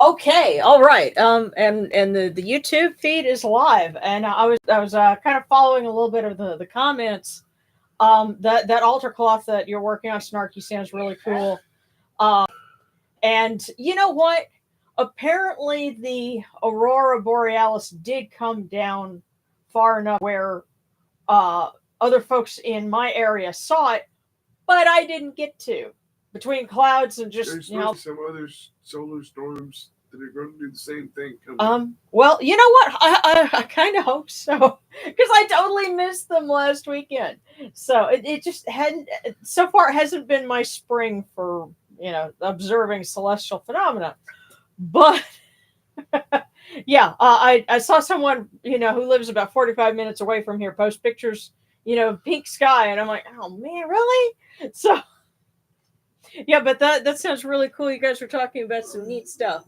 Okay, all right. And the YouTube feed is live, and I was kind of following a little bit of the comments. That altar cloth that you're working on, Snarky, sounds really cool. Um, and you know what? Apparently, the aurora borealis did come down far enough where uh other folks in my area saw it, but I didn't get to. Between clouds and just There's supposed to be some other solar storms that are going to do the same thing coming. Well, you know what? I kind of hope so because I totally missed them last weekend. So it just hadn't so far. It hasn't been my spring for observing celestial phenomena, but yeah, I saw someone who lives about 45 minutes away from here post pictures, pink sky, and I'm like, oh man, really? So yeah, but that sounds really cool. You guys were talking about some neat stuff.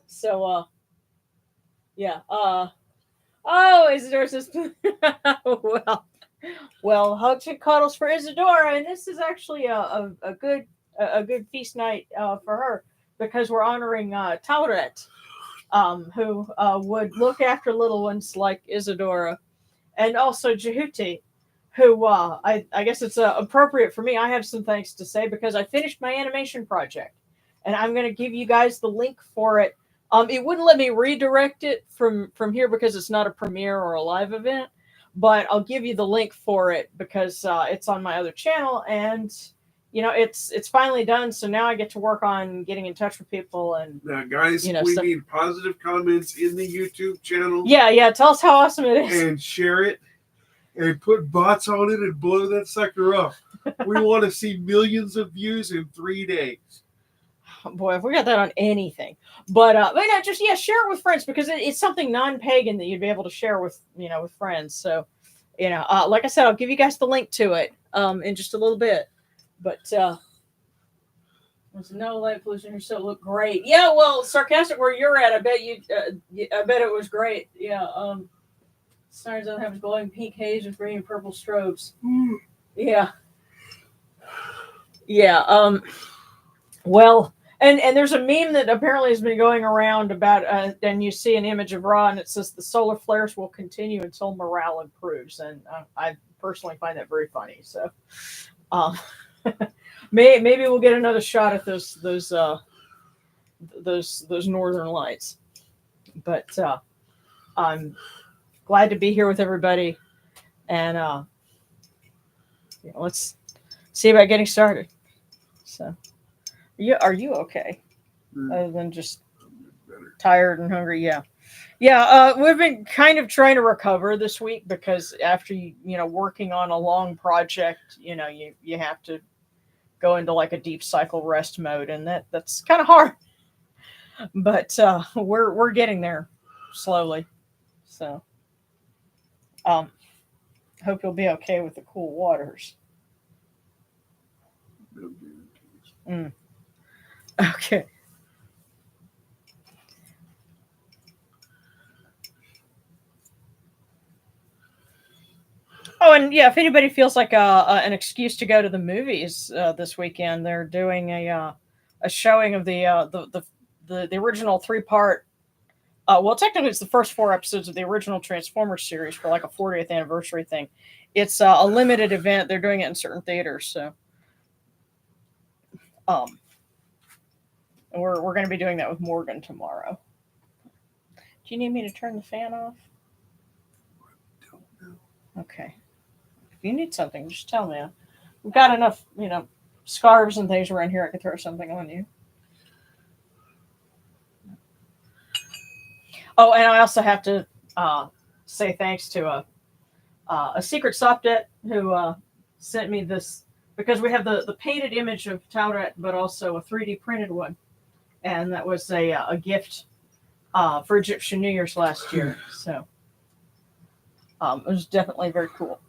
So yeah. Oh, Isidore says, well, well, hugs and cuddles for Isadora, and this is actually a good feast night for her because we're honoring Tawret, who would look after little ones like Isadora, and also Djehuty, who I guess it's appropriate for me. I have some thanks to say because I finished my animation project, and I'm going to give you guys the link for it. It wouldn't let me redirect it from here because it's not a premiere or a live event, but I'll give you the link for it because it's on my other channel, and it's finally done. So now I get to work on getting in touch with people and now, guys, we need positive comments in the YouTube channel. Yeah. Tell us how awesome it is and share it and put bots on it and blow that sucker up. We want to see millions of views in 3 days. Boy, if we got that on anything, but just share it with friends because it's something non-pagan that you'd be able to share with with friends. So, like I said, I'll give you guys the link to it in just a little bit. But there's no light pollution here, so it looked great. Yeah, well, sarcastic where you're at, I bet I bet it was great. Yeah, stars don't have glowing pink haze with green and purple strobes. Yeah, yeah. Well. And there's a meme that apparently has been going around about, and you see an image of Ra, and it says the solar flares will continue until morale improves, and I personally find that very funny. So, maybe we'll get another shot at those northern lights. But I'm glad to be here with everybody, and let's see about getting started. So. Are you okay? Other than just tired and hungry? Yeah. We've been kind of trying to recover this week because after working on a long project, you have to go into like a deep cycle rest mode, and that's kind of hard. But we're getting there slowly. So hope you'll be okay with the cool waters. Okay. Oh, and yeah, if anybody feels like an excuse to go to the movies this weekend, they're doing a showing of the original 3-part. Well, technically, it's the first 4 episodes of the original Transformers series for like a 40th anniversary thing. It's a limited event. They're doing it in certain theaters, so we're going to be doing that with Morgan tomorrow. Do you need me to turn the fan off? I don't know. Okay. If you need something, just tell me. We've got enough, scarves and things around here. I could throw something on you. Oh, and I also have to say thanks to a secret Sopdet who sent me this because we have the painted image of Tawret, but also a 3D printed one, and that was a gift for Egyptian New Year's last year. So it was definitely very cool.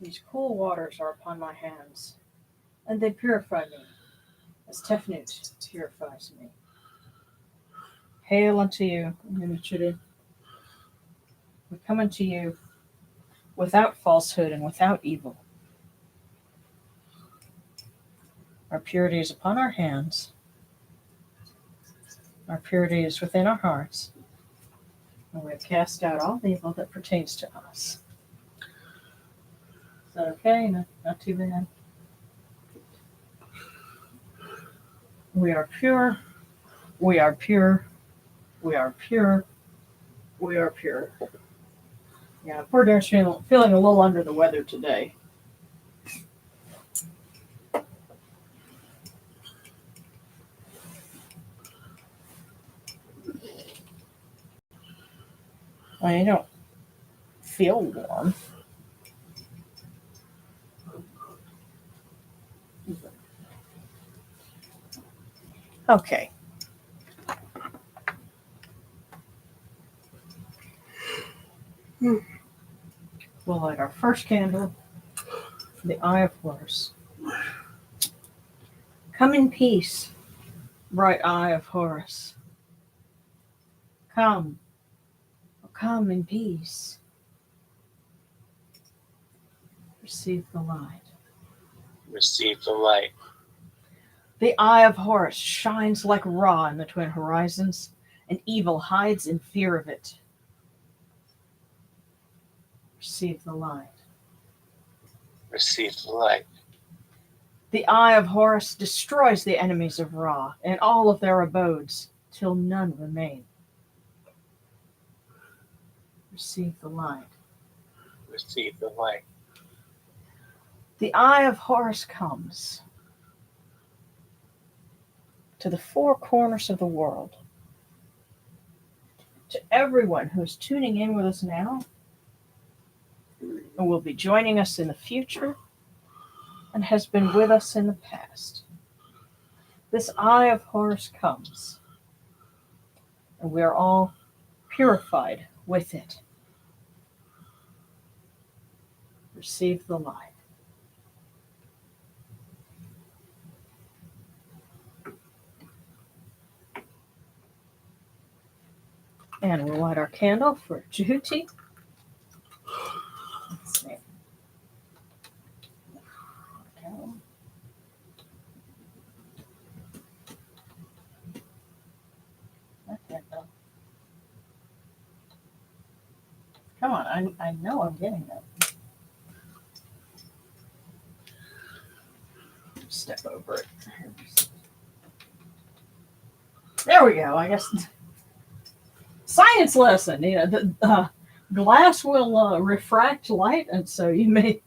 These cool waters are upon my hands, and they purify me, as Tefnut purifies me. Hail unto you, Djehuty. We come unto you without falsehood and without evil. Our purity is upon our hands. Our purity is within our hearts. And we have cast out all evil that pertains to us. Is that okay? Not too bad. We are pure. We are pure. We are pure. We are pure. Yeah, poor Darren's feeling a little under the weather today. You don't feel warm. Okay. We'll light our first candle for the Eye of Horus. Come in peace, bright Eye of Horus. Come. Come in peace. Receive the light. Receive the light. The Eye of Horus shines like Ra in the twin horizons, and evil hides in fear of it. Receive the light. Receive the light. The Eye of Horus destroys the enemies of Ra and all of their abodes, till none remain. Receive the light. Receive the light. The Eye of Horus comes to the four corners of the world, to everyone who is tuning in with us now and will be joining us in the future and has been with us in the past. This Eye of Horus comes, and we are all purified with it. Receive the light. And we'll light our candle for Djehuty. Let's see. Come on, I know I'm getting that. Step over it. There we go. I guess science lesson. The glass will refract light, and so you may.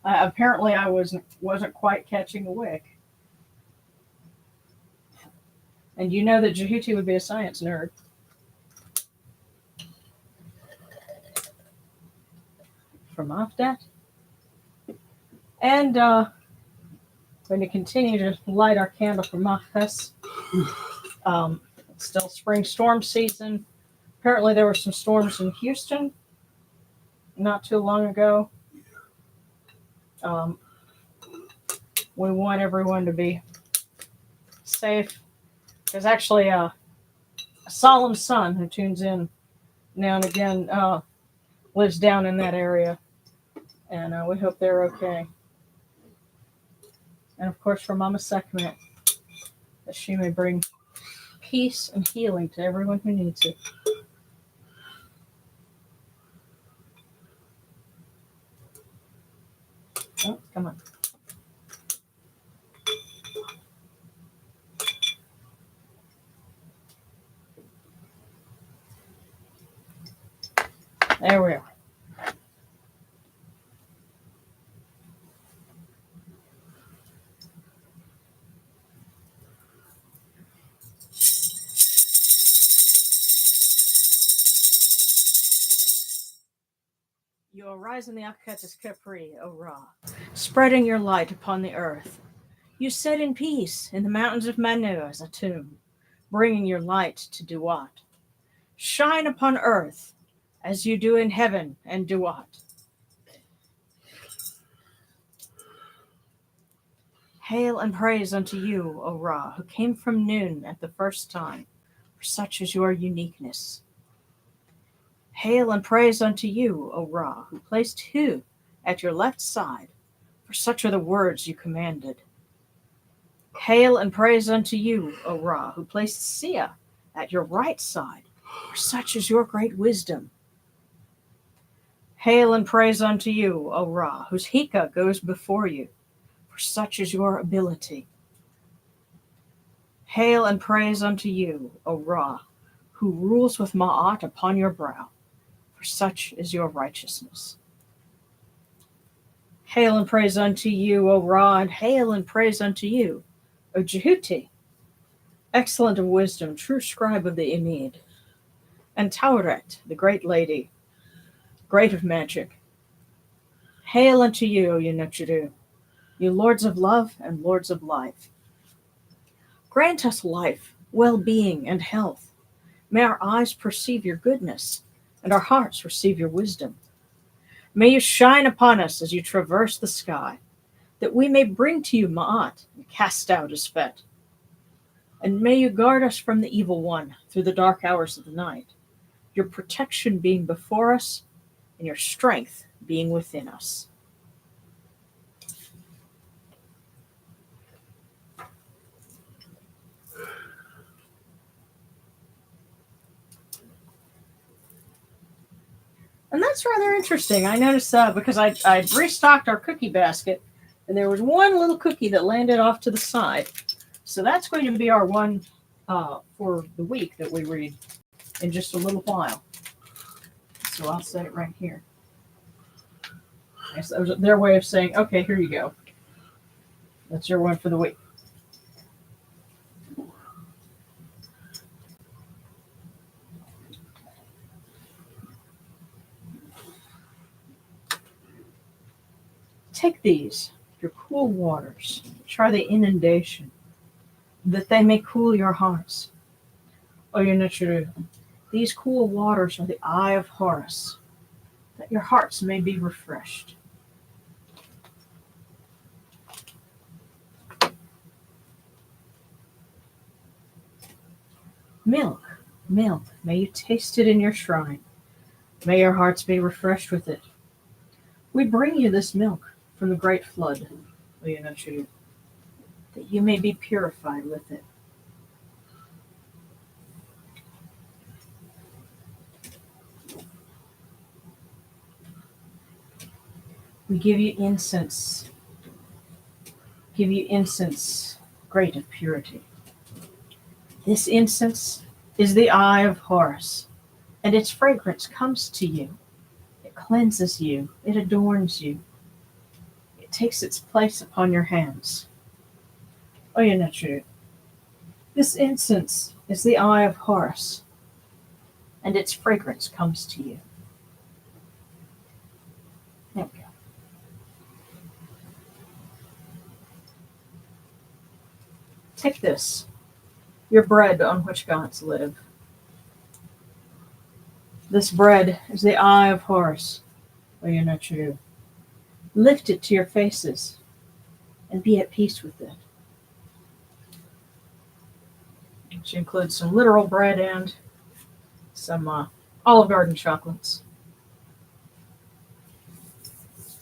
Apparently, I wasn't quite catching a wick. And you know that Djehuty would be a science nerd. From Afdat. And going to continue to light our candle for Machas. It's still spring storm season. Apparently there were some storms in Houston not too long ago. We want everyone to be safe. There's actually a Solemn Sun who tunes in now and again, lives down in that area. And we hope they're okay. And of course for Mama Sekhmet, that she may bring peace and healing to everyone who needs it. Oh, come on. There we are. You arise in the Akatis Capri, O Ra, spreading your light upon the earth. You sit in peace in the mountains of Manu as a tomb, bringing your light to Duat. Shine upon earth as you do in heaven and Duat. Hail and praise unto you, O Ra, who came from noon at the first time, for such is your uniqueness. Hail and praise unto you, O Ra, who placed Hu at your left side, for such are the words you commanded. Hail and praise unto you, O Ra, who placed Sia at your right side, for such is your great wisdom. Hail and praise unto you, O Ra, whose Hika goes before you, for such is your ability. Hail and praise unto you, O Ra, who rules with Ma'at upon your brow, for such is your righteousness. Hail and praise unto you, O Ra, and hail and praise unto you, O Djehuty, excellent of wisdom, true scribe of the Ennead, and Tawret, the great lady, great of magic. Hail unto you, O Yenuchadu, you lords of love and lords of life. Grant us life, well-being, and health. May our eyes perceive your goodness, and our hearts receive your wisdom. May you shine upon us as you traverse the sky, that we may bring to you Ma'at and cast out his fet. And may you guard us from the evil one through the dark hours of the night, your protection being before us and your strength being within us. And that's rather interesting. I noticed because I restocked our cookie basket, and there was one little cookie that landed off to the side. So that's going to be our one for the week that we read in just a little while. So I'll set it right here. That was their way of saying, okay, here you go. That's your one for the week. Take these, your cool waters, which are the inundation, that they may cool your hearts. O Yenuchadu, these cool waters are the eye of Horus, that your hearts may be refreshed. Milk, milk, may you taste it in your shrine. May your hearts be refreshed with it. We bring you this milk from the great flood, O Yenuchadu, that you may be purified with it. We give you incense great of purity. This incense is the eye of Horus, and its fragrance comes to you. It cleanses you, it adorns you. It takes its place upon your hands. O Yenuchadu, this incense is the eye of Horus, and its fragrance comes to you. There we go. Take this, your bread on which gods live. This bread is the eye of Horus, O Yenuchadu. Lift it to your faces and be at peace with it. Which includes some literal bread and some Olive Garden chocolates.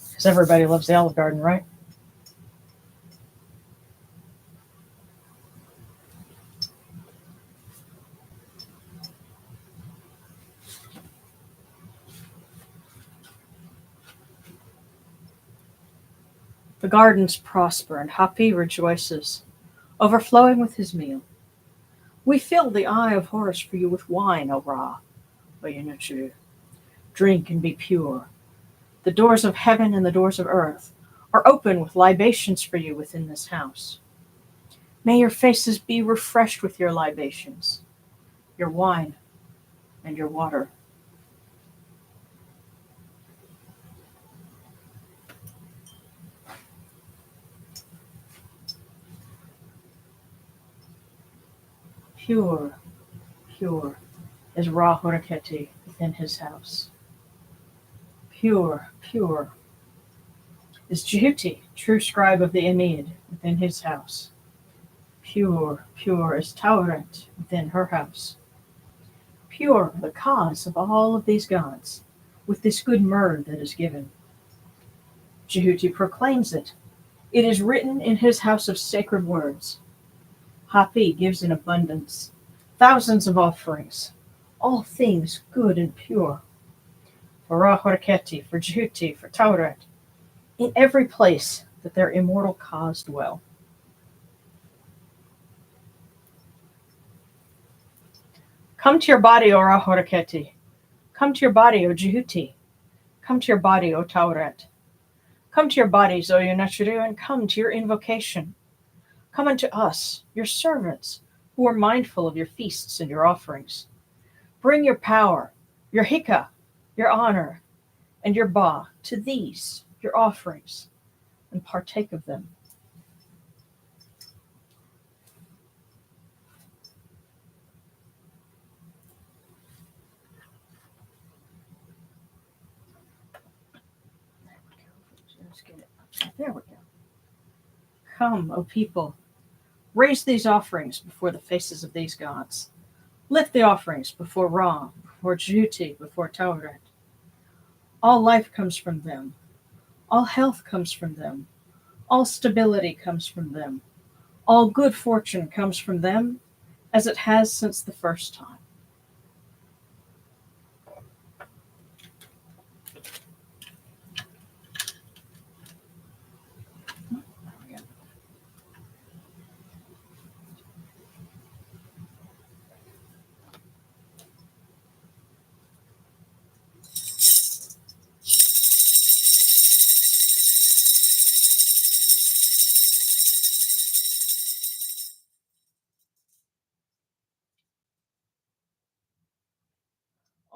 Because everybody loves the Olive Garden, right? The gardens prosper, and Hapi rejoices, overflowing with his meal. We fill the eye of Horus for you with wine, O Ra, O Yenuchadu. Drink and be pure. The doors of heaven and the doors of earth are open with libations for you within this house. May your faces be refreshed with your libations, your wine, and your water. Pure, pure is Ra Horeketi within his house. Pure, pure is Djehuty, true scribe of the Aeneid, within his house. Pure, pure is Tawret within her house. Pure the cause of all of these gods, with this good myrrh that is given. Djehuty proclaims it. It is written in his house of sacred words. Hapi gives in abundance, thousands of offerings, all things good and pure. For Ra-Horketi, for Djehuty, for Tawret, in every place that their immortal cause dwell. Come to your body, O Ra-Horketi. Come to your body, O Djehuty. Come to your body, O Tawret. Come to your bodies, O Yunachru, and come to your invocation. Come unto us, your servants, who are mindful of your feasts and your offerings. Bring your power, your hika, your honor, and your ba to these, your offerings, and partake of them. There we go. Come, O people, raise these offerings before the faces of these gods. Lift the offerings before Ra, before Djehuty, before Tawret. All life comes from them. All health comes from them. All stability comes from them. All good fortune comes from them, as it has since the first time.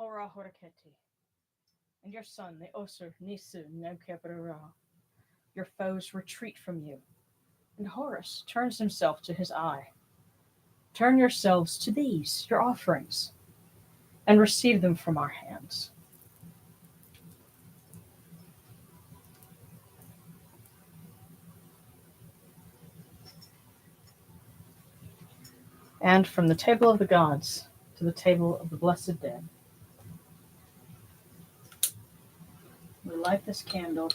O Ra-Horketi, and your son, the Osir Nisu Nebkebra, your foes retreat from you. And Horus turns himself to his eye. Turn yourselves to these, your offerings, and receive them from our hands. And from the table of the gods to the table of the blessed dead, we light this candle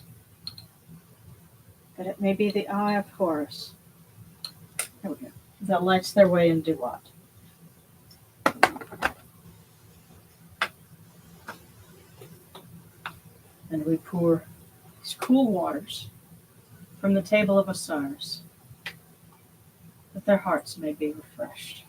that it may be the eye of Horus. There we go. That lights their way in Duat. And we pour these cool waters from the table of Osiris, that their hearts may be refreshed.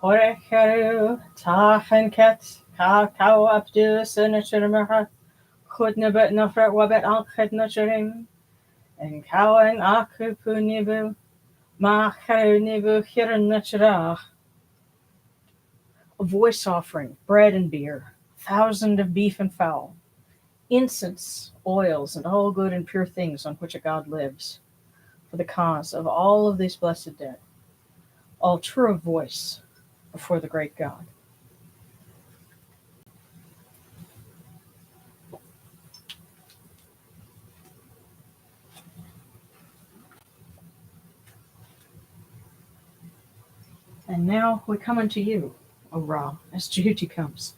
Horecheru, Tachenket, Kakao Abdus, and Chirmaha, Kudnabet Nofret Wabet Alchet Nacharim, and Kawan Akupunibu, Macherunibu Hiran Nacharach. A voice offering, bread and beer, 1,000 of beef and fowl, incense, oils, and all good and pure things on which a god lives, for the cause of all of these blessed dead, all true of voice before the great God. And now we come unto you, O Ra, as Djehuty comes,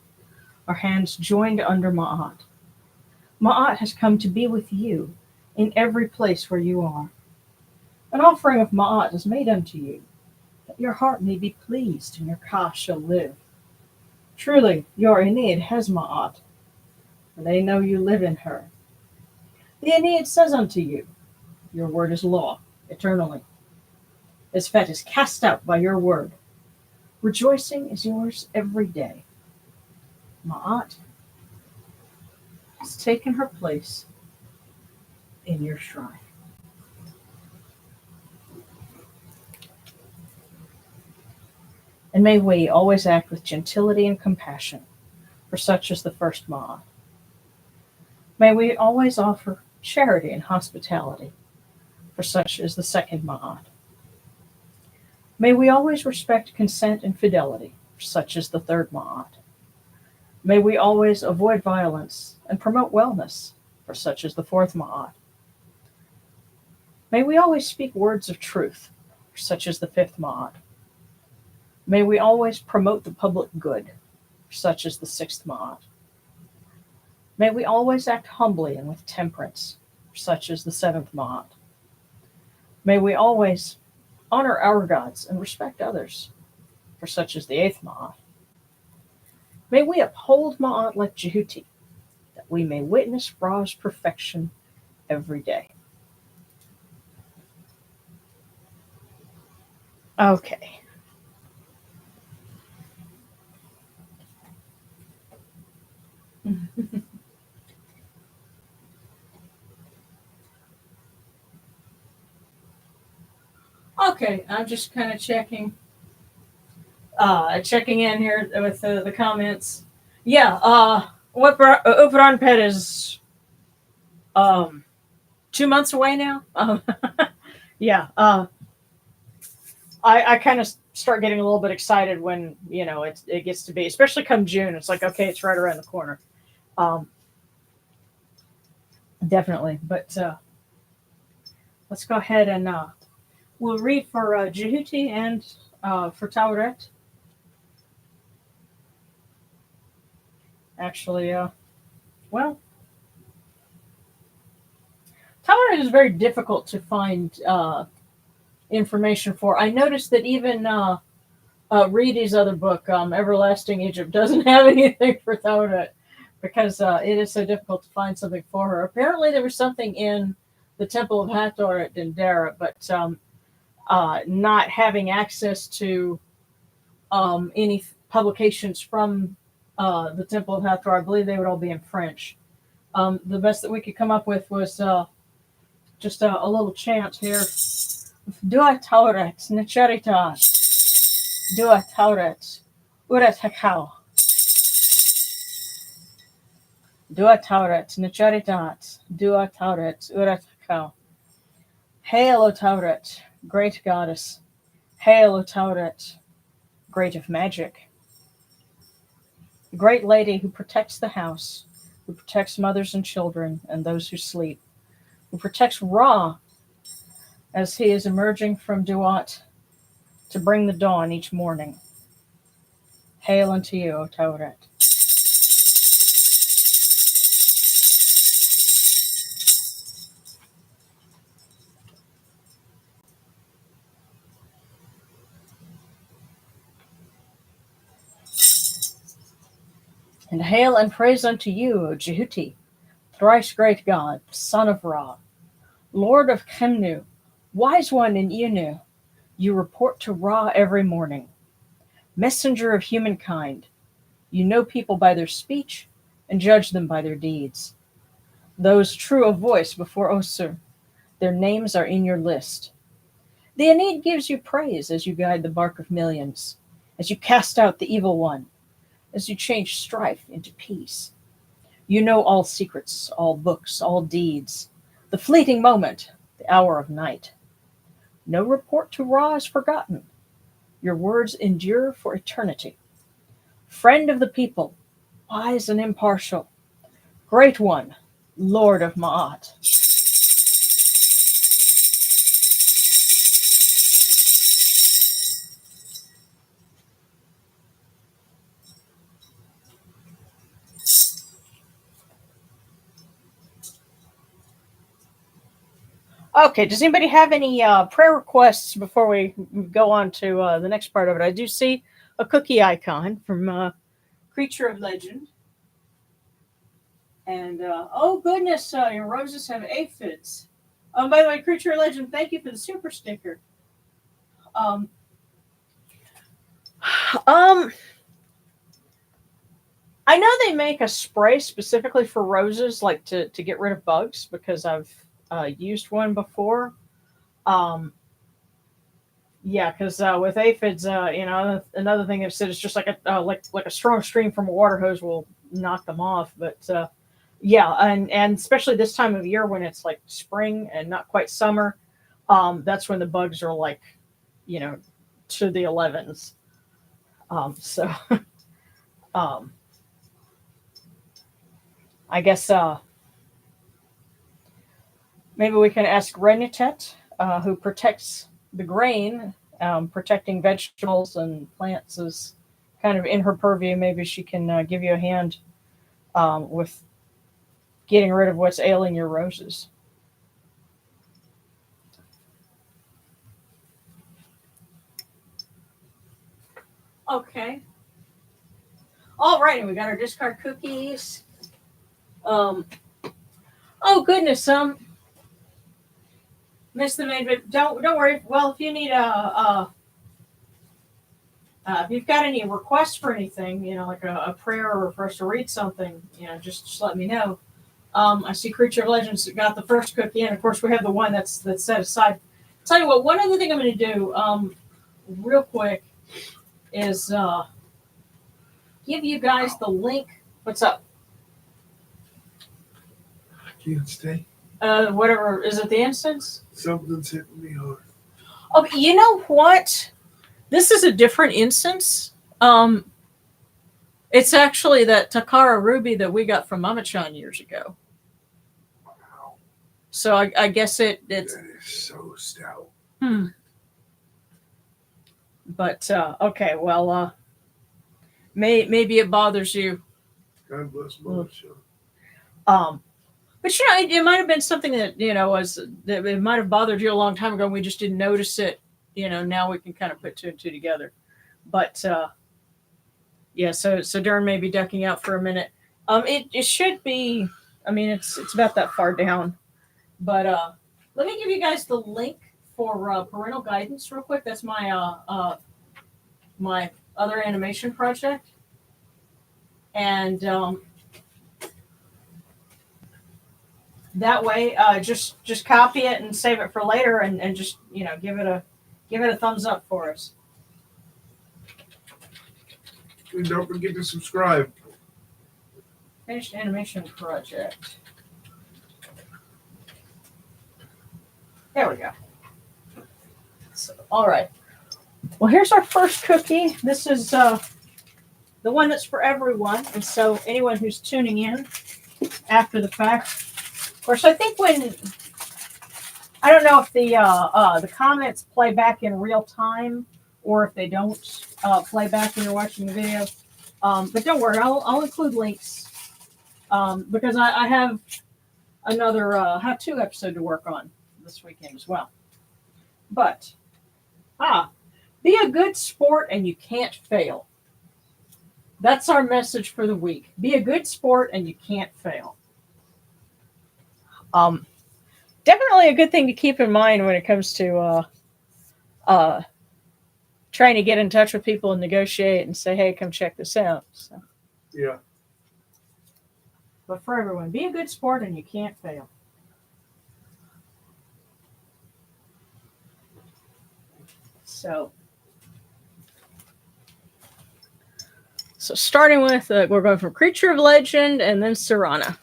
our hands joined under Ma'at. Ma'at has come to be with you in every place where you are. An offering of Ma'at is made unto you, that your heart may be pleased and your Ka shall live. Truly, your Aeneid has Ma'at, for they know you live in her. The Aeneid says unto you, your word is law, eternally. His fet is cast out by your word. Rejoicing is yours every day. Ma'at has taken her place in your shrine. And may we always act with gentility and compassion, for such is the first Ma'at. May we always offer charity and hospitality, for such is the second Ma'at. May we always respect consent and fidelity, for such is the third Ma'at. May we always avoid violence and promote wellness, for such is the fourth Ma'at. May we always speak words of truth, for such is the fifth Ma'at. May we always promote the public good, for such is the sixth Ma'at. May we always act humbly and with temperance, for such is the seventh Ma'at. May we always honor our gods and respect others, for such is the eighth Ma'at. May we uphold Ma'at like Djehuty, that we may witness Ra's perfection every day. Okay. Okay, I'm just kind of checking in here with the comments. Yeah, what Upran Pet is 2 months away now. Yeah, I kind of start getting a little bit excited when it gets to be, especially come June. It's like, okay, it's right around the corner. Definitely, but let's go ahead and we'll read for Djehuty and for Tawret. Actually, well, Tawret is very difficult to find information for. I noticed that even Reedy's other book, Everlasting Egypt, doesn't have anything for Tawret because it is so difficult to find something for her. Apparently, there was something in the Temple of Hathor at Dendera, but not having access to any publications from the Temple of Hathor, I believe they would all be in French. The best that we could come up with was just a little chant here. Dua Tawret, Necharitas. Dua Tawret, Urat Hakao. Dua Tawret, Necharitas. Dua Tawret, Urat Hakao. Hail, O Tawret, great goddess. Hail, O Tawret, great of magic. The great lady who protects the house, who protects mothers and children and those who sleep, who protects Ra as he is emerging from Djehuty to bring the dawn each morning. Hail unto you, O Tawret. And hail and praise unto you, O Djehuty, thrice great God, son of Ra, Lord of Khemnu, wise one in Inu. You report to Ra every morning. Messenger of humankind, you know people by their speech and judge them by their deeds. Those true of voice before Osir, their names are in your list. The Aeneid gives you praise as you guide the bark of millions, as you cast out the evil one, as you change strife into peace. You know all secrets, all books, all deeds, the fleeting moment, the hour of night. No report to Ra is forgotten. Your words endure for eternity. Friend of the people, wise and impartial, great one, Lord of Ma'at. Okay, does anybody have any prayer requests before we go on to the next part of it? I do see a cookie icon from Creature of Legend. And, oh goodness, your roses have aphids. By the way, Creature of Legend, thank you for the super sticker. I know they make a spray specifically for roses, like to get rid of bugs, because I've used one before. Yeah, because with aphids, another thing I've said is just like a strong stream from a water hose will knock them off. But yeah, and especially this time of year when it's like spring and not quite summer, that's when the bugs are like, you know, to the 11s. So um, I guess maybe we can ask Renutet, who protects the grain, protecting vegetables and plants is kind of in her purview. Maybe she can give you a hand with getting rid of what's ailing your roses. Okay. All right, we got our discard cookies. Oh goodness, missed the main, but don't worry. Well, if you need if you've got any requests for anything, like a prayer or for us to read something, just let me know. I see Creature of Legends got the first cookie, and of course we have the one that's set aside. Tell you what, one other thing I'm going to do, real quick, is give you guys the link. What's up? I can't stay. Whatever, is it the instance? Something's hitting me hard. Okay, you know what? This is a different instance. It's actually that Takara ruby that we got from Mama-chan years ago. Wow. So I guess it's... That is so stout. But, okay, well, maybe it bothers you. God bless Mama-chan. But, it might have been something that, that it might have bothered you a long time ago and we just didn't notice it. Now we can kind of put two and two together. But, yeah, so Darren may be ducking out for a minute. It should be, it's about that far down. But let me give you guys the link for parental guidance real quick. That's my my other animation project. And that way, just copy it and save it for later and just, give it a thumbs up for us. And don't forget to subscribe. Finished animation project. There we go. So, all right. Well, here's our first cookie. This is the one that's for everyone. And so anyone who's tuning in after the fact, of course, I think I don't know if the comments play back in real time or if they don't play back when you're watching the video. But don't worry, I'll include links because I have another how-to episode to work on this weekend as well. But, be a good sport and you can't fail. That's our message for the week. Be a good sport and you can't fail. Definitely a good thing to keep in mind when it comes to trying to get in touch with people and negotiate and say, hey, come check this out. So. Yeah. But for everyone, be a good sport and you can't fail. So starting with, we're going from Creature of Legend and then Serana.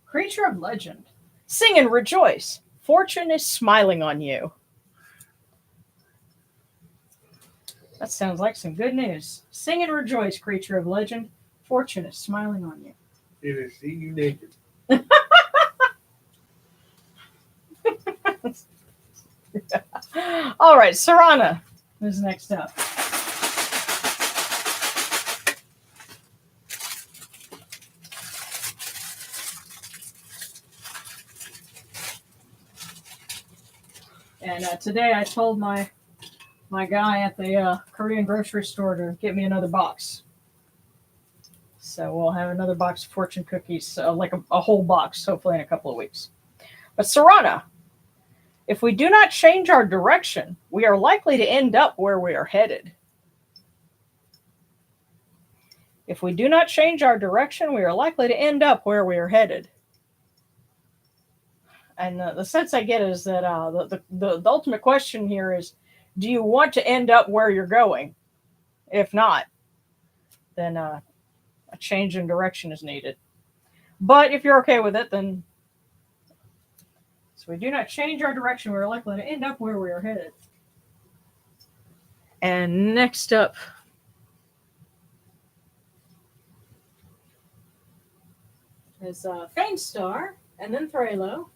Creature of Legend. Sing and rejoice. Fortune is smiling on you. That sounds like some good news. Sing and rejoice, Creature of Legend. Fortune is smiling on you. It is see you naked. All right, Serana is next up. And today I told my guy at the Korean grocery store to get me another box. So we'll have another box of fortune cookies, like a whole box, hopefully in a couple of weeks. But Serana, If we do not change our direction, we are likely to end up where we are headed. If we do not change our direction, we are likely to end up where we are headed. And the sense I get is that the ultimate question here is, do you want to end up where you're going? If not, then a change in direction is needed. But if you're okay with it, then so we do not change our direction, we're likely to end up where we are headed. And next up is Feinstar, and then Thralo.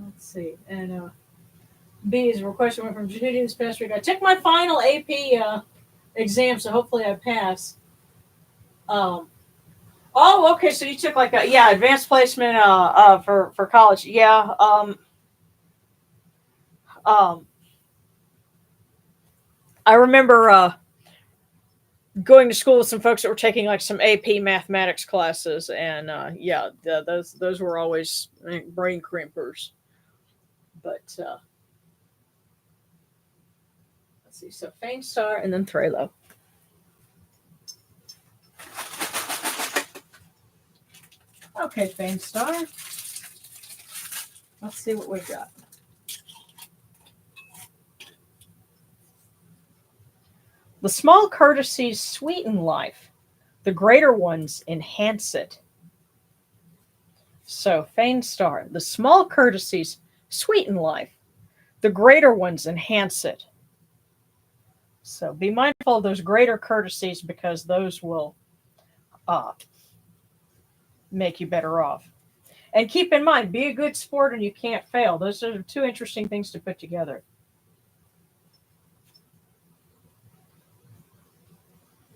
Let's see. And B's request went from Djehuty this past week. I took my final AP exam, so hopefully I pass. Oh, okay. So you took like advanced placement for college. Yeah. I remember going to school with some folks that were taking like some AP mathematics classes, and those were always brain crimpers. But let's see. So Feinstar and then Thralo. Okay, Feinstar. Let's see what we got. The small courtesies sweeten life. The greater ones enhance it. So, Feinstar, the small courtesies sweeten life. The greater ones enhance it. So, be mindful of those greater courtesies because those will make you better off. And keep in mind, be a good sport and you can't fail. Those are two interesting things to put together.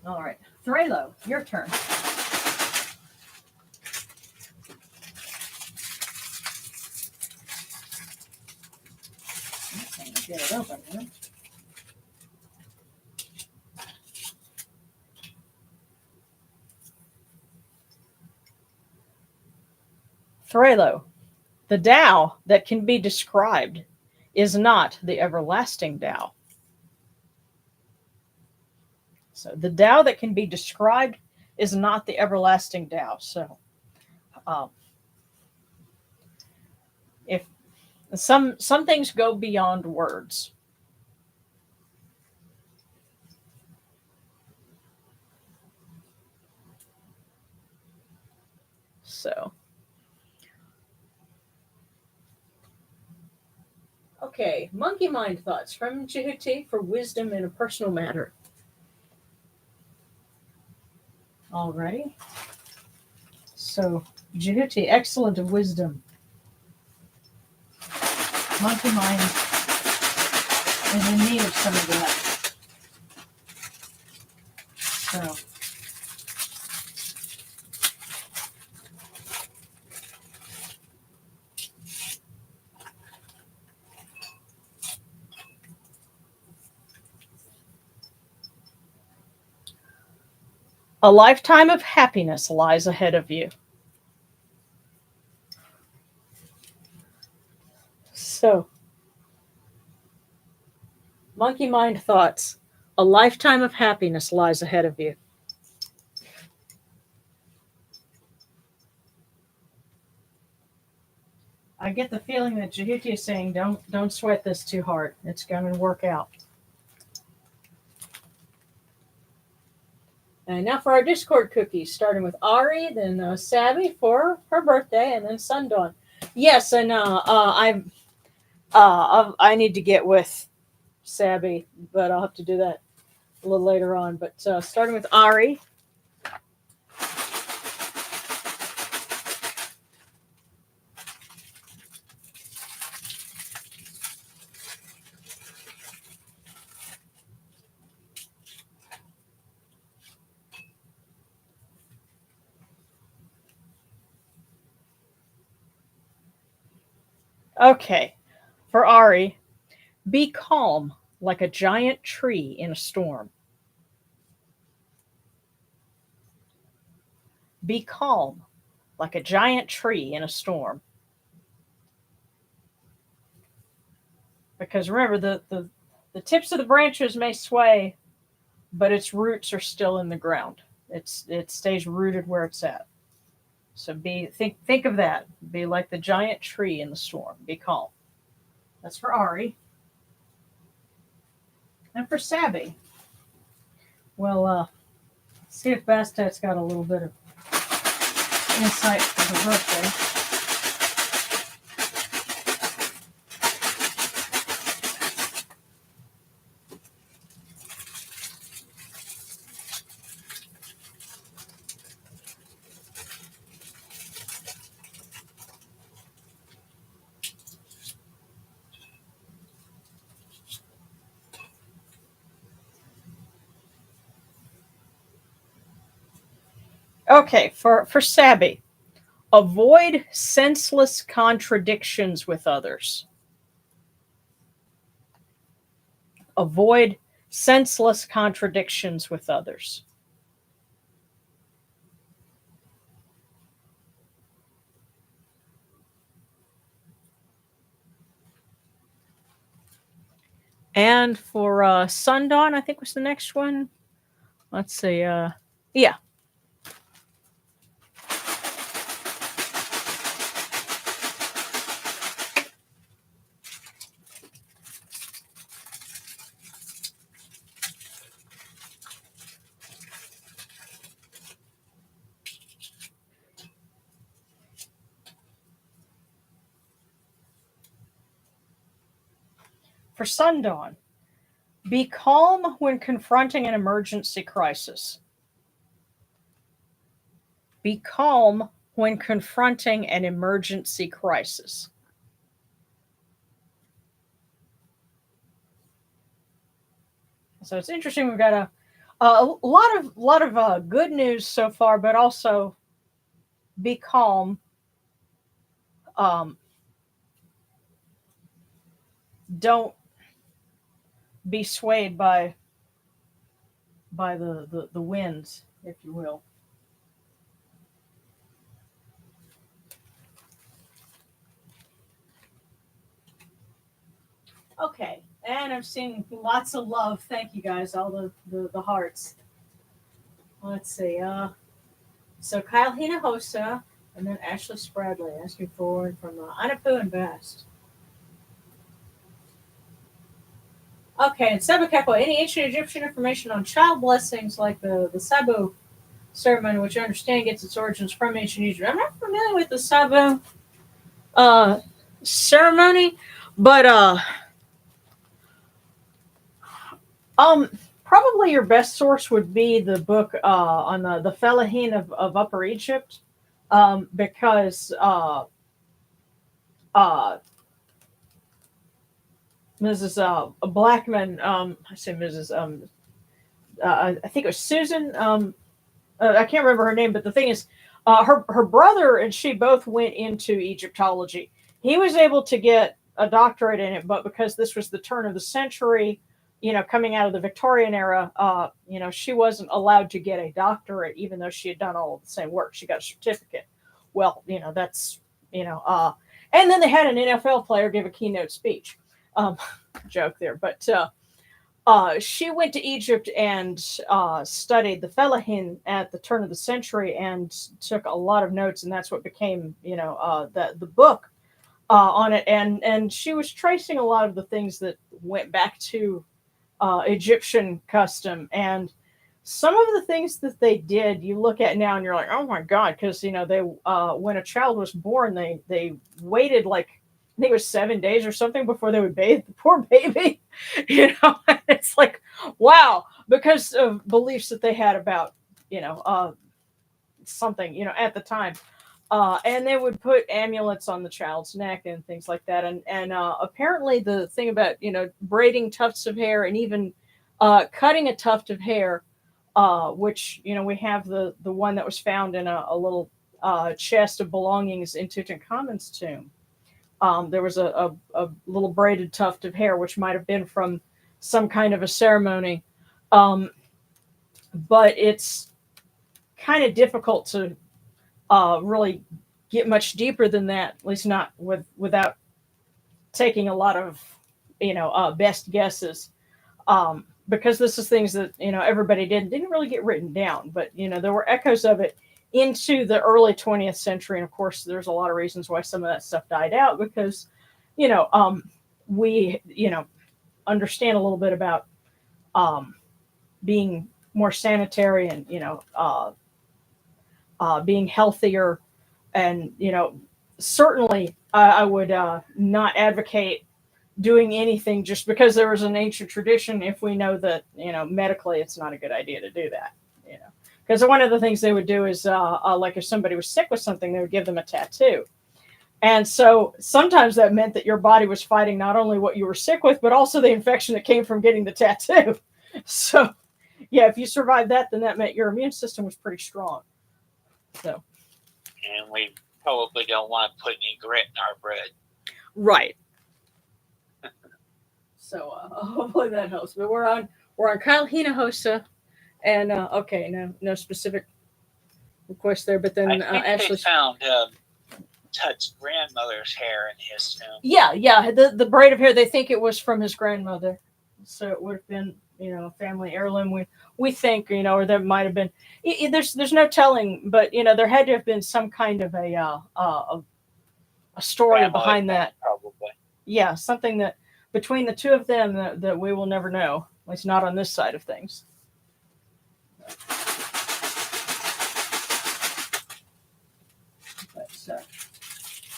All right. Thralo, your turn. Get it open here. Thralo, the Tao that can be described is not the everlasting Tao. So the Tao that can be described is not the everlasting Tao. So if some things go beyond words. So okay, monkey mind thoughts from Djehuty for wisdom in a personal matter. Alrighty. So, Djehuty, excellent of wisdom. Monkey mind is in need of some of that. So, a lifetime of happiness lies ahead of you. So, monkey mind thoughts. A lifetime of happiness lies ahead of you. I get the feeling that Djehuty is saying, don't sweat this too hard. It's going to work out. And now for our Discord cookies, starting with Ari, then Sabby for her birthday, and then Sundawn. Yes, and I need to get with Sabby, but I'll have to do that a little later on. But starting with Ari. Okay, for Ari, be calm like a giant tree in a storm. Be calm, like a giant tree in a storm. Because remember, the tips of the branches may sway, but its roots are still in the ground. It stays rooted where it's at. So think of that. Be like the giant tree in the storm. Be calm. That's for Ari. And for Sabby, well, see if Bastet's got a little bit of insight for her birthday. Okay, for Sabby, avoid senseless contradictions with others. Avoid senseless contradictions with others. And for Sundawn, I think was the next one. Let's see. Yeah. For Sundawn, be calm when confronting an emergency crisis. Be calm when confronting an emergency crisis. So it's interesting. We've got a lot of good news so far, but also be calm. Don't be swayed by the winds, if you will. Okay, and I'm seeing lots of love. Thank you guys, all the hearts. Let's see. So Kyle Hinojosa and then Ashley Spradley asking for from Anapu and Best. Okay, and Sabakeko, any ancient Egyptian information on child blessings like the Sabu ceremony, which I understand gets its origins from ancient Egypt. I'm not familiar with the Sabu ceremony, but probably your best source would be the book on the Fellahin of Upper Egypt, because Mrs. Blackman, I say Mrs. I think it was Susan. I can't remember her name, but the thing is, her brother and she both went into Egyptology. He was able to get a doctorate in it, but because this was the turn of the century, coming out of the Victorian era, she wasn't allowed to get a doctorate, even though she had done all of the same work. She got a certificate. Well, that's, and then they had an NFL player give a keynote speech. Joke there, but she went to Egypt and studied the Fellahin at the turn of the century and took a lot of notes, and that's what became, the book on it. And she was tracing a lot of the things that went back to Egyptian custom, and some of the things that they did, you look at now and you're like, oh my God, because they when a child was born, they waited like, I think it was 7 days or something before they would bathe the poor baby. It's like, wow, because of beliefs that they had about, something, at the time. And they would put amulets on the child's neck and things like that. And apparently the thing about, braiding tufts of hair and even cutting a tuft of hair, which, we have the one that was found in a little chest of belongings in Tutankhamun's tomb. There was a little braided tuft of hair, which might have been from some kind of a ceremony. But it's kind of difficult to really get much deeper than that, at least not without taking a lot of best guesses. Because this is things that everybody didn't really get written down, but there were echoes of it into the early 20th century, and of course there's a lot of reasons why some of that stuff died out because we understand a little bit about being more sanitary and being healthier, and certainly I would not advocate doing anything just because there was an ancient tradition if we know that medically it's not a good idea to do that. Because one of the things they would do is like if somebody was sick with something, they would give them a tattoo. And so sometimes that meant that your body was fighting not only what you were sick with, but also the infection that came from getting the tattoo. So yeah, if you survived that, then that meant your immune system was pretty strong. So, and we probably don't want to put any grit in our bread. Right. So hopefully that helps. But we're on Kyle Hinojosa, and okay, no specific request there. But then I think Ashley they found Tut's grandmother's hair in his tomb. Yeah. The braid of hair, they think it was from his grandmother, so it would have been a family heirloom. We think or there might have been. There's no telling, but there had to have been some kind of a story Family behind that. Probably. Yeah, something that between the two of them that we will never know, at least not on this side of things. But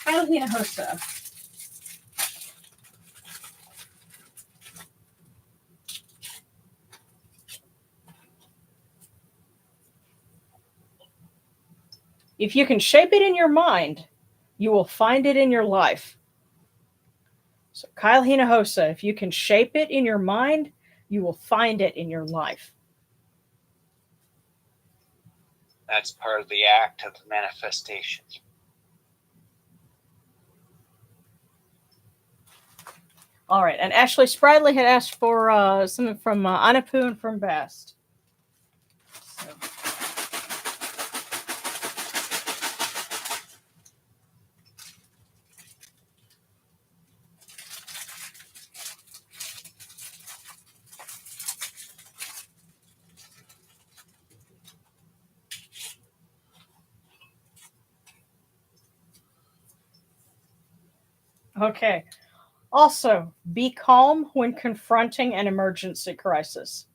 Kyle Hinojosa. If you can shape it in your mind, you will find it in your life. So Kyle Hinojosa, if you can shape it in your mind, you will find it in your life. That's part of the act of manifestation. All right, and Ashley Spradley had asked for something from Anapu and from Bast. So. Okay. Also, be calm when confronting an emergency crisis.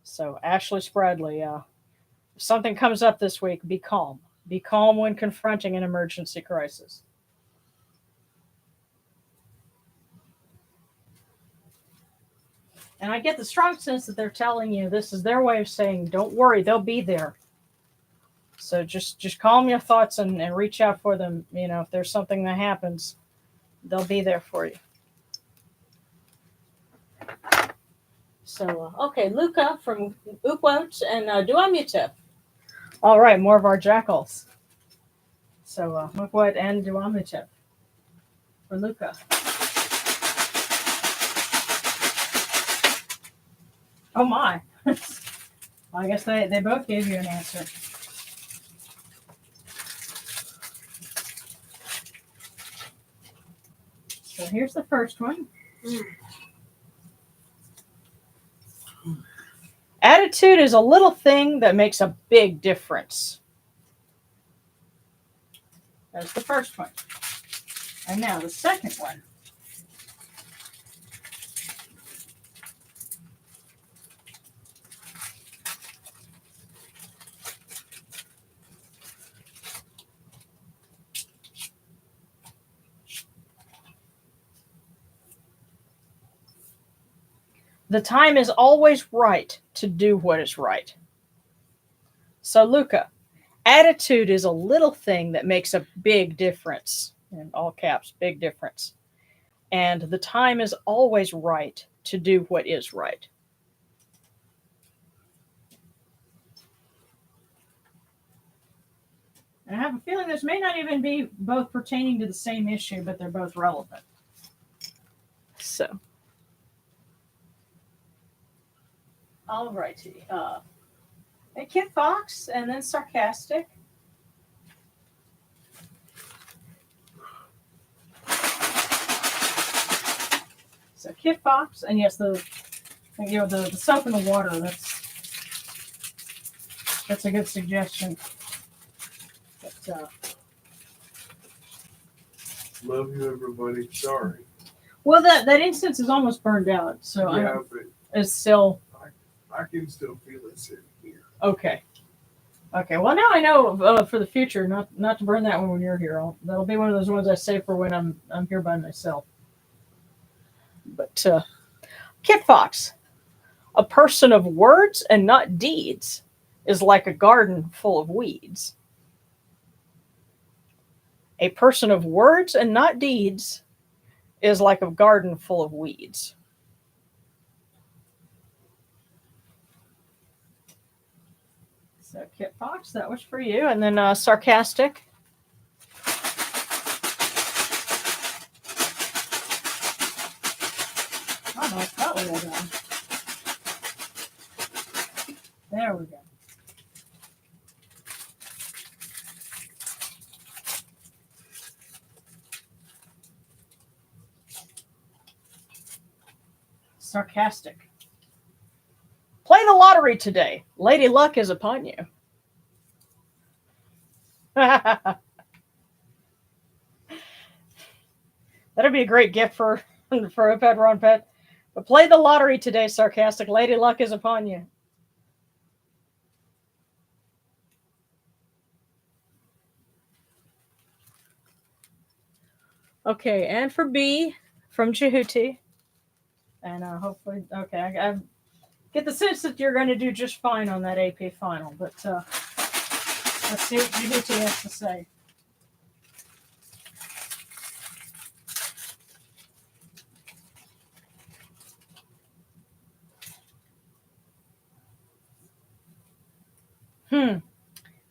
So, Ashley Spradley, if something comes up this week, be calm. Be calm when confronting an emergency crisis. And I get the strong sense that they're telling you this is their way of saying, don't worry, they'll be there. So just calm your thoughts and reach out for them. If there's something that happens, they'll be there for you. So, okay, Luca from Upwot and Duamutep. All right, more of our jackals. So, Upwot and Duamutep for Luca. Oh my. Well, I guess they both gave you an answer. So here's the first one. Attitude is a little thing that makes a big difference. That's the first one. And now the second one. The time is always right to do what is right. So, Luca, attitude is a little thing that makes a big difference. In all caps, big difference. And the time is always right to do what is right. And I have a feeling this may not even be both pertaining to the same issue, but they're both relevant. So. All righty. Kid Fox and then Sarcastic. Kit Fox, and yes, the soap in the water. That's a good suggestion. But, Love you, everybody. Sorry. well, that instance is almost burned out, so Yeah, but it's still I can still feel it sitting here. okay. Okay, well now I know for the future not to burn that one when you're here. That'll be one of those ones I save for when I'm here by myself. But Kit Fox, a person of words and not deeds, is like a garden full of weeds. A person of words and not deeds is like a garden full of weeds. So Kit Fox, that was for you, and then sarcastic. I don't know if that way I go. There we go. Sarcastic. Play the lottery today. Lady Luck is upon you. That'd be a great gift for a pet Ron pet. But play the lottery today, sarcastic. Lady Luck is upon you. Okay, and for B, from Djehuty. And hopefully, okay, I get the sense that you're going to do just fine on that AP final. But let's see what Djehuty has to say.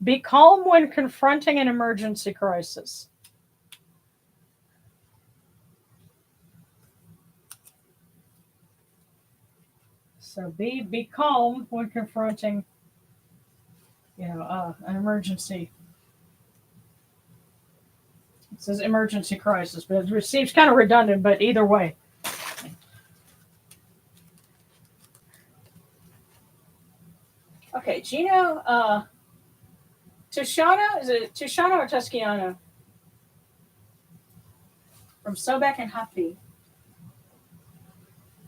Be calm when confronting an emergency crisis. So be calm when confronting, an emergency. It says emergency crisis, but it seems kind of redundant. But either way. Okay, Gino, Tushano, is it Tushano or Tusciano? From Sobek and Happy.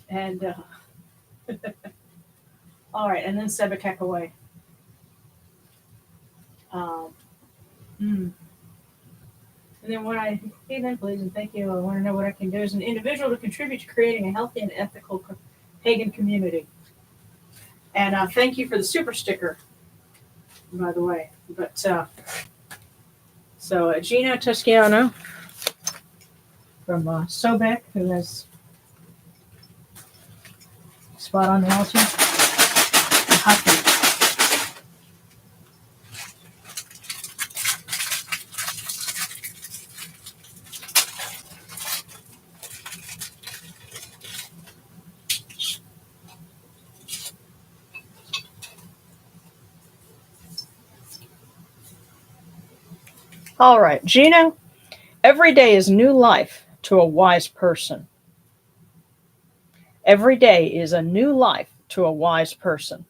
And, all right, and then Sebekek away. And then please and thank you. I want to know what I can do as an individual to contribute to creating a healthy and ethical pagan community. And thank you for the super sticker, by the way. But so Gino Toscano from Sobek, who has spot on the altar. Happy. All right, Gino. Every day is new life to a wise person. Every day is a new life to a wise person.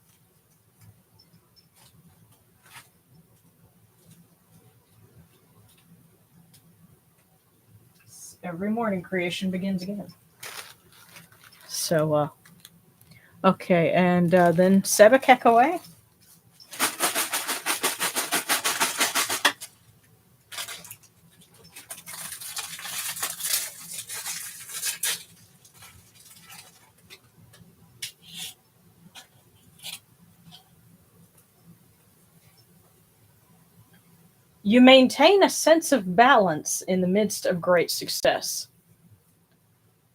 Every morning, creation begins again. So, okay, and then Sebekek away. You maintain a sense of balance in the midst of great success.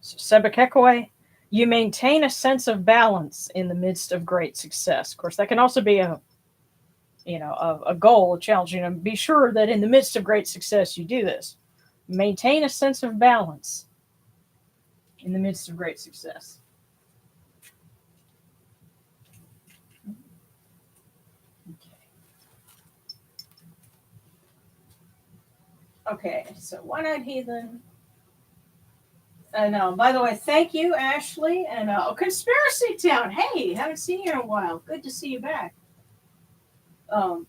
So, Sebekekwe, you maintain a sense of balance in the midst of great success. Of course, that can also be a goal, a challenge. Be sure that in the midst of great success, you do this. Maintain a sense of balance in the midst of great success. Okay, so One-Eyed Heathen, And by the way, thank you, Ashley. And Conspiracy Town. Hey, haven't seen you in a while. Good to see you back. Um,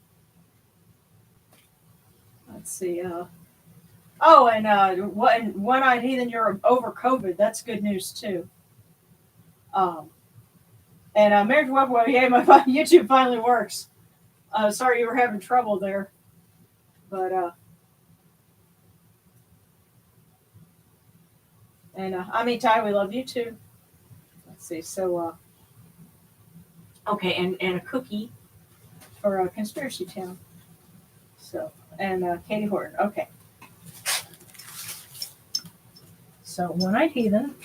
let's see. Oh, and One-Eyed Heathen, you're over COVID. That's good news too. Um, and Marriage Web, yeah, my YouTube finally works. Sorry you were having trouble there, but Ami Tai, we love you too. Let's see. So okay, and a cookie for Conspiracy Town. So and Katie Horton. Okay. So One-Eyed Heathen.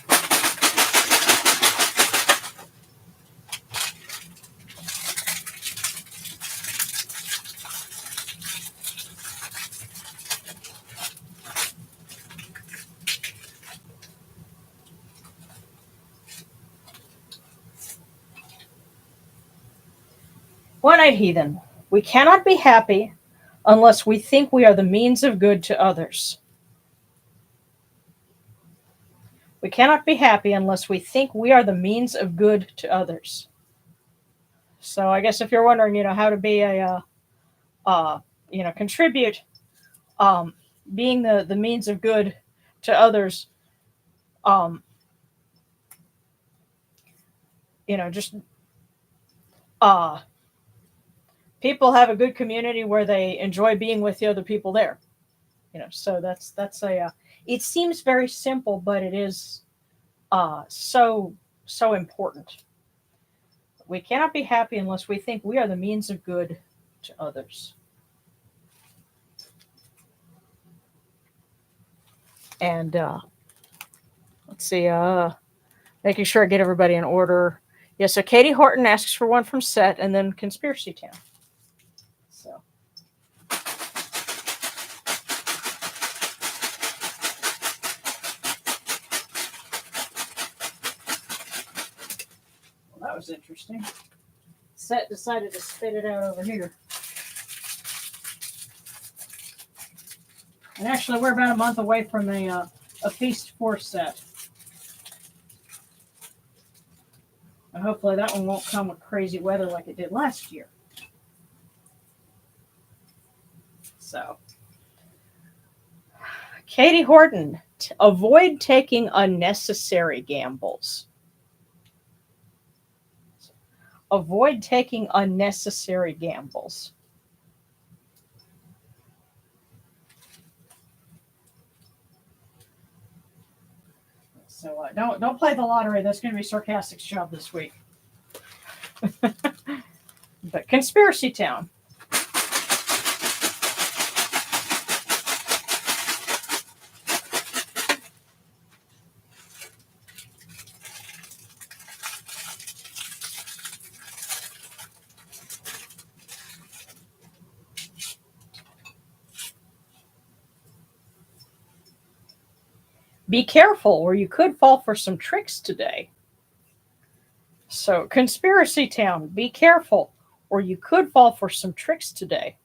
One-Eyed Heathen. We cannot be happy unless we think we are the means of good to others. We cannot be happy unless we think we are the means of good to others. So I guess if you're wondering, how to be contribute, being the means of good to others, um, just people have a good community where they enjoy being with the other people there. So that's a. It seems very simple, but it is so important. We cannot be happy unless we think we are the means of good to others. And let's see, making sure I get everybody in order. Yeah, so Katie Horton asks for one from Set, and then Conspiracy Town. So. Well, that was interesting. Set decided to spit it out over here. And actually, we're about a month away from a Feast 4 set. And hopefully that one won't come with crazy weather like it did last year. So, Katie Horton, avoid taking unnecessary gambles. Avoid taking unnecessary gambles. So don't play the lottery. That's going to be Sarcastic's job this week. But Conspiracy Town. Be careful, or you could fall for some tricks today. So, Conspiracy Town, be careful, or you could fall for some tricks today.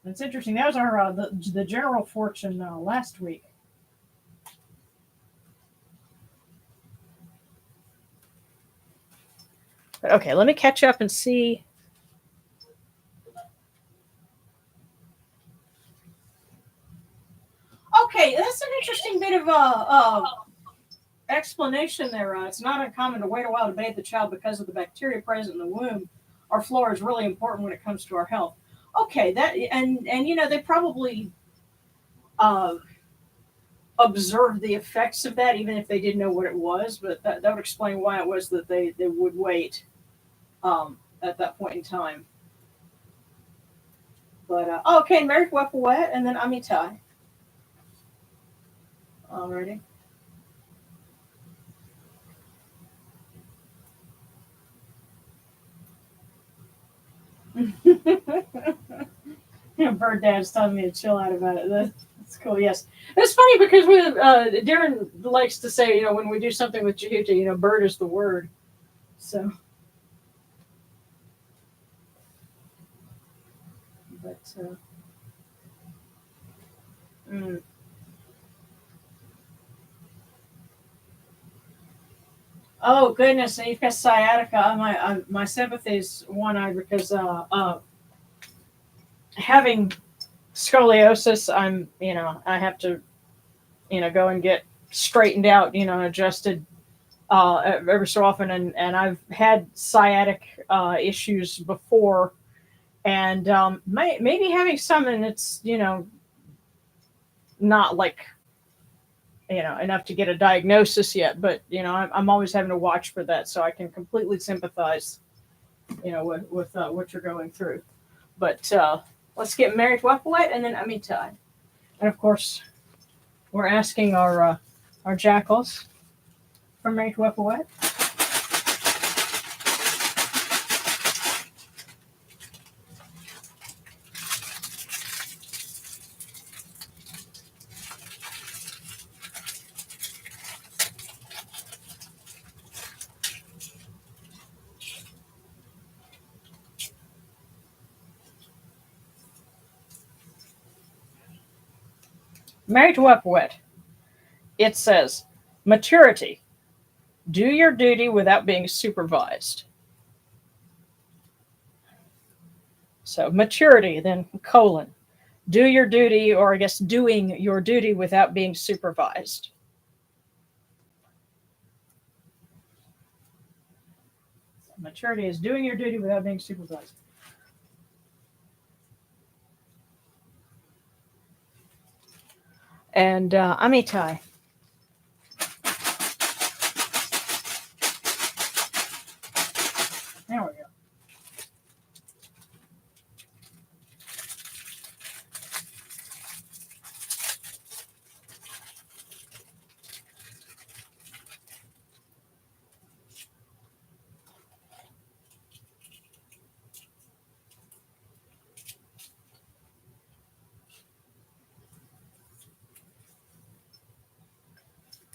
That's interesting. That was our the general fortune last week. But okay, let me catch up and see. Okay, that's an interesting bit of explanation there. It's not uncommon to wait a while to bathe the child because of the bacteria present in the womb. Our flora is really important when it comes to our health. Okay, that and they probably observed the effects of that, even if they didn't know what it was. But that would explain why it was that they would wait at that point in time. But okay, Mary Wet, and then Amitai. Alrighty. Bird Dad's telling me to chill out about it. That's cool. Yes, it's funny because Darren likes to say, when we do something with Djehuty, bird is the word. So, but Mm. Oh goodness, and you've got sciatica. My sympathies one eye because having scoliosis, I have to go and get straightened out, adjusted every so often, and I've had sciatic issues before, and maybe having some, and it's not like enough to get a diagnosis yet, but I'm always having to watch for that, so I can completely sympathize with what you're going through. But let's get married to Wapawet and then Amitai, and of course we're asking our jackals from married to Wapawet. Married to Wapawet, it says maturity. Do your duty without being supervised. So maturity, then colon. Do your duty, or I guess doing your duty without being supervised. Maturity is doing your duty without being supervised. And Amitai. There we go.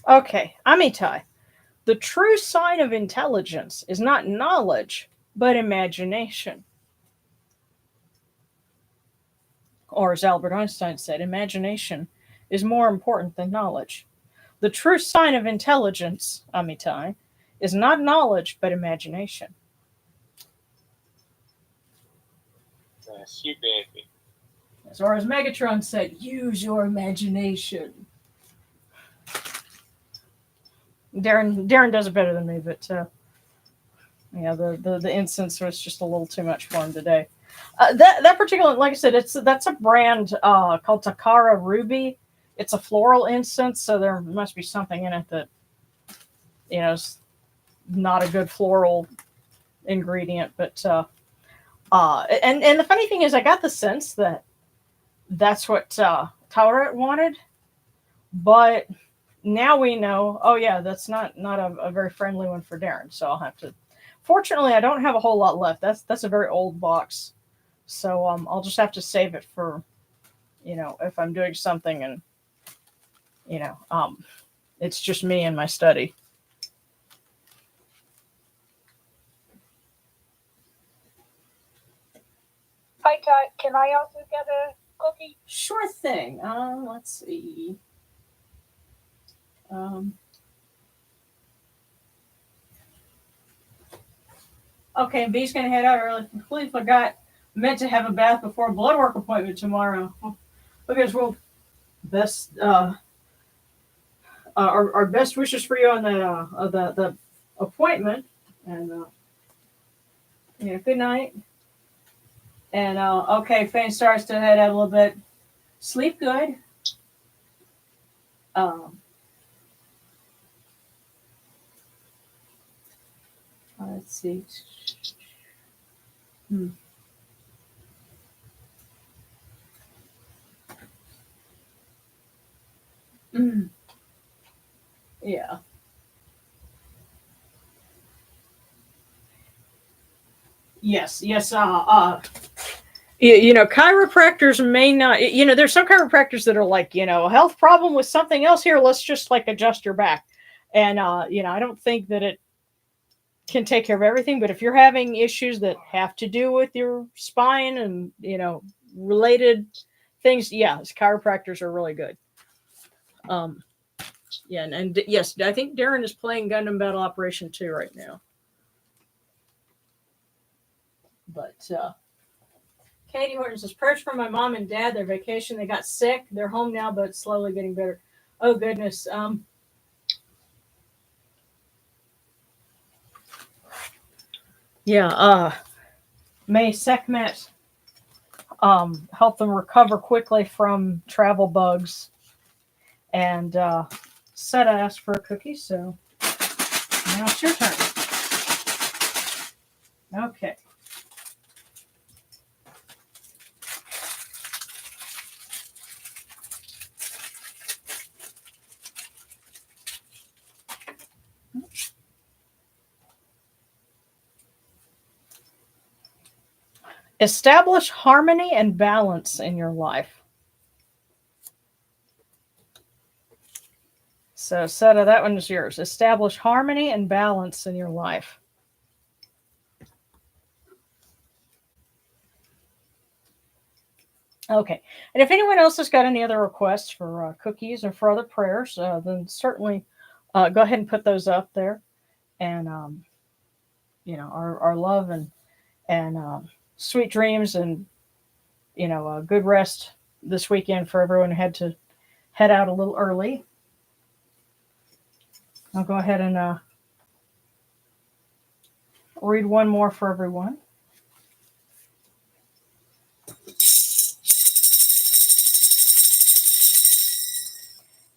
Okay, Amitai. The true sign of intelligence is not knowledge, but imagination. Or as Albert Einstein said, imagination is more important than knowledge. The true sign of intelligence, Amitai, is not knowledge, but imagination. Yes, you baby. Or as Megatron said, use your imagination. Darren does it better than me, but the incense was just a little too much for him today. That particular, like I said, that's a brand called Takara Ruby. It's a floral incense, so there must be something in it that is not a good floral ingredient. But and the funny thing is, I got the sense that that's what Tawret wanted, but now we know. Oh yeah, that's not a very friendly one for Darren. So I'll have to. Fortunately, I don't have a whole lot left. That's a very old box, so I'll just have to save it for, if I'm doing something and it's just me in my study. Hi, Ty. Can I also get a cookie? Sure thing. Let's see. Okay, B's gonna head out early. Completely forgot. Meant to have a bath before a blood work appointment tomorrow. Okay, well, best our best wishes for you on the appointment, and good night. And okay, Fane starts to head out a little bit. Sleep good. Let's see. Yeah. Yes. Chiropractors may not. There's some chiropractors that are like, a health problem with something else here. Let's just like adjust your back, and I don't think that it can take care of everything. But if you're having issues that have to do with your spine and related things. Yeah, chiropractors are really good. Yeah, and yes, I think Darren is playing Gundam Battle Operation 2 right now. But Katie Horton says, prayers for my mom and dad. Their vacation, they got sick. They're home now, but slowly getting better. Oh, goodness. May Sekhmet help them recover quickly from travel bugs. And Seta asked for a cookie, so now it's your turn. Okay. Establish harmony and balance in your life. So, Seta, that one is yours. Establish harmony and balance in your life. Okay. And if anyone else has got any other requests for cookies or for other prayers, then certainly go ahead and put those up there. And, our love and sweet dreams and, good rest this weekend for everyone who had to head out a little early. I'll go ahead and read one more for everyone.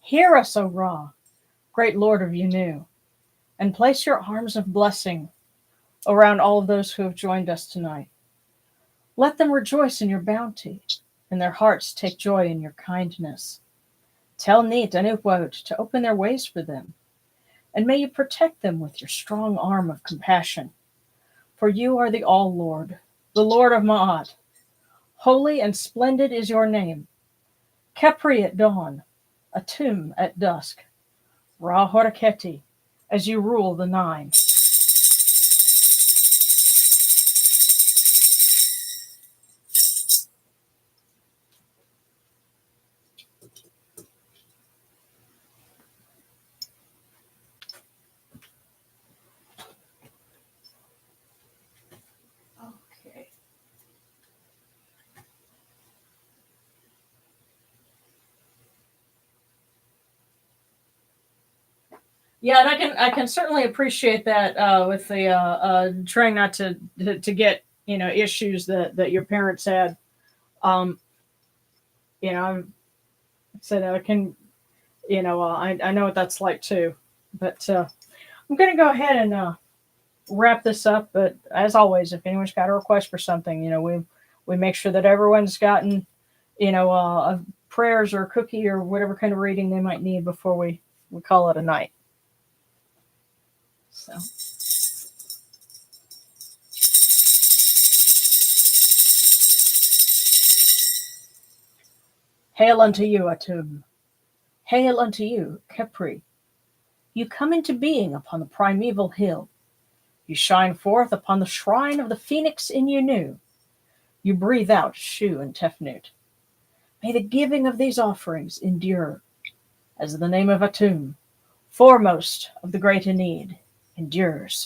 Hear us, O Ra, great Lord of Yanu, and place your arms of blessing around all of those who have joined us tonight. Let them rejoice in your bounty, and their hearts take joy in your kindness. Tell Neat and Upwod to open their ways for them, and may you protect them with your strong arm of compassion. For you are the All-Lord, the Lord of Ma'at. Holy and splendid is your name. Khepri at dawn, Atum at dusk, Ra Horaketi, as you rule the nine. Okay. Yeah, and I can certainly appreciate that with the trying not to get issues that your parents had. I said I can, I know what that's like too. But I'm going to go ahead and wrap this up. But as always, if anyone's got a request for something, we make sure that everyone's gotten prayers or a cookie or whatever kind of reading they might need before we call it a night. So. Hail unto you, Atum. Hail unto you, Khepri. You come into being upon the primeval hill. You shine forth upon the shrine of the phoenix in Yanu. You breathe out Shu and Tefnut. May the giving of these offerings endure, as the name of Atum, foremost of the great Enid, endures.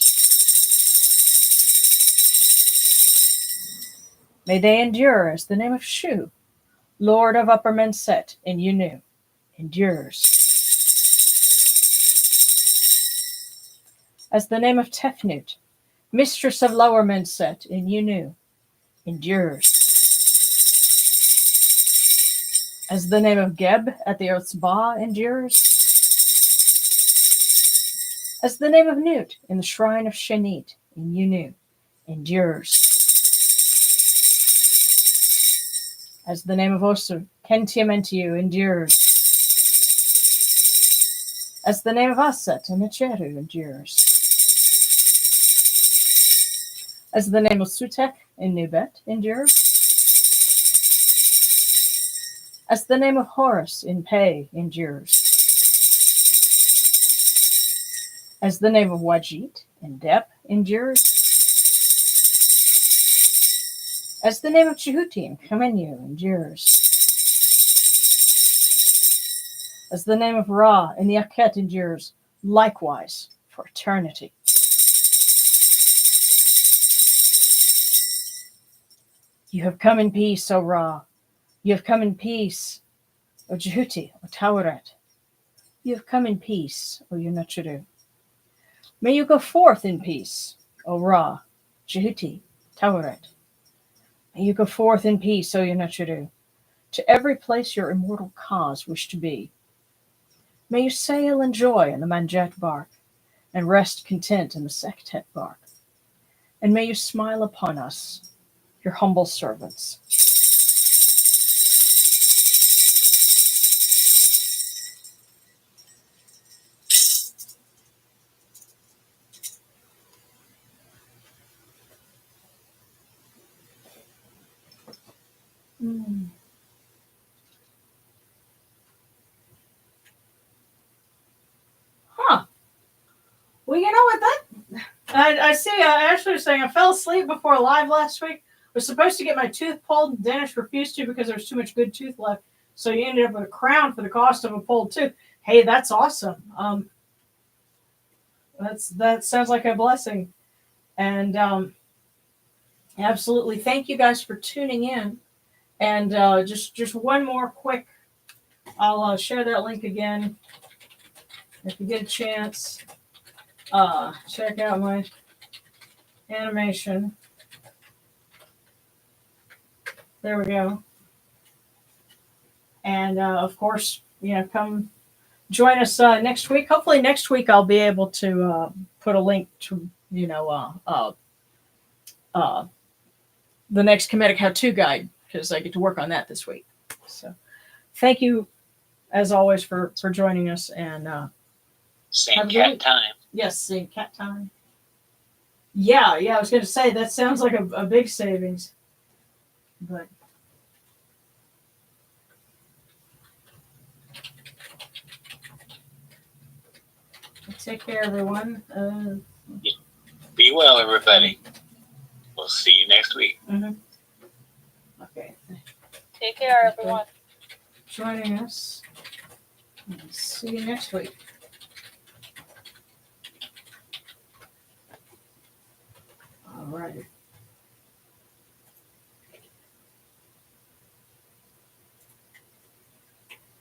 May they endure as the name of Shu, Lord of Upper Menset in Yunu, endures. As the name of Tefnut, Mistress of Lower Menset in Yunu, endures. As the name of Geb at the Earth's Ba endures. As the name of Nut in the Shrine of Shenit in Yunu, endures. As the name of Osu, Kentiamentiu, endures. As the name of Aset and Echeru endures. As the name of Sutek in Nubet endures. As the name of Horus in Pe endures. As the name of Wajit in Dep endures. As the name of Djehuty in Kamenyu endures. as the name of Ra in the Akhet endures, likewise for eternity. You have come in peace, O Ra. You have come in peace, O Djehuty, O Tawret. You have come in peace, O Yunachuru. May you go forth in peace, O Ra, Djehuty, Tawret. May you go forth in peace, O Yunachuru, to every place your immortal cause wish to be. May you sail in joy in the Manjet bark, and rest content in the Sektet bark. And may you smile upon us, your humble servants. Huh. Well, you know what? I see. Ashley was saying I fell asleep before live last week. I was supposed to get my tooth pulled. Dennis refused to because there was too much good tooth left. So you ended up with a crown for the cost of a pulled tooth. Hey, that's awesome. That sounds like a blessing. And absolutely, thank you guys for tuning in. And just one more quick. I'll share that link again if you get a chance. Check out my animation. There we go. And of course, come join us next week. Hopefully next week I'll be able to put a link to the next Kemetic how-to guide, because I get to work on that this week. So thank you as always for joining us, and same cat time. Yes, same cat time. Yeah, I was going to say that sounds like a big savings, but take care, everyone. Be well, everybody. We'll see you next week. Mm-hmm. Okay. Take care, everyone. Joining us. See you next week. All right.